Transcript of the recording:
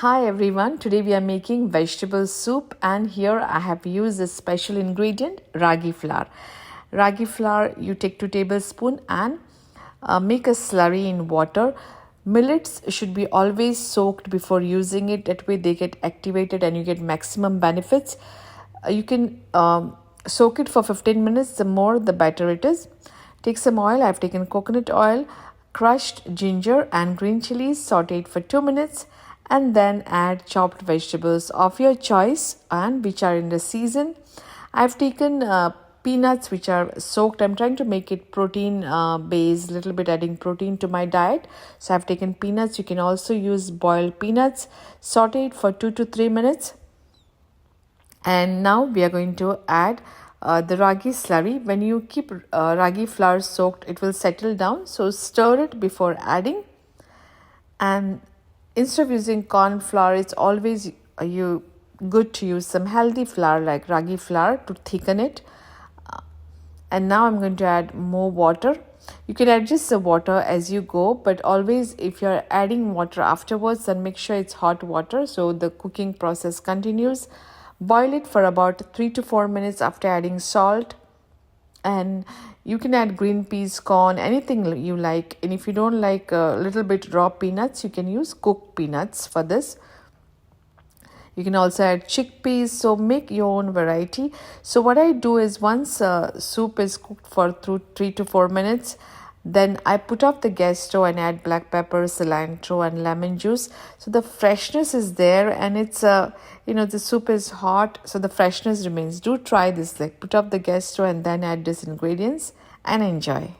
Hi everyone, today we are making vegetable soup and here I have used a special ingredient, ragi flour. Ragi flour you take 2 tablespoons and make a slurry in water. Millets should be always soaked before using it, that way they get activated and you get maximum benefits. You can soak it for 15 minutes, the more the better it is. Take some oil, I have taken coconut oil, crushed ginger and green chilies, saute it for 2 minutes and then add chopped vegetables of your choice and which are in the season. I've taken peanuts which are soaked. I'm trying to make it protein based, little bit adding protein to my diet. So I've taken peanuts. You can also use boiled peanuts. Saute it for 2 to 3 minutes. And now we are going to add the ragi slurry. When you keep ragi flour soaked, it will settle down. So stir it before adding. And instead of using corn flour, it's always good to use some healthy flour like ragi flour to thicken it. And now I'm going to add more water. You can adjust the water as you go, but always if you're adding water afterwards, then make sure it's hot water so the cooking process continues. Boil it for about 3 to 4 minutes after adding salt. And you can add green peas, corn, anything you like. And if you don't like a little bit raw peanuts, you can use cooked peanuts for this. You can also add chickpeas, so make your own variety. So what I do is once soup is cooked for 3 to 4 minutes, then I put off the gas stove and add black pepper, cilantro and lemon juice. So the freshness is there and it's the soup is hot, so the freshness remains. Do try this, like put off the gas stove and then add these ingredients and enjoy.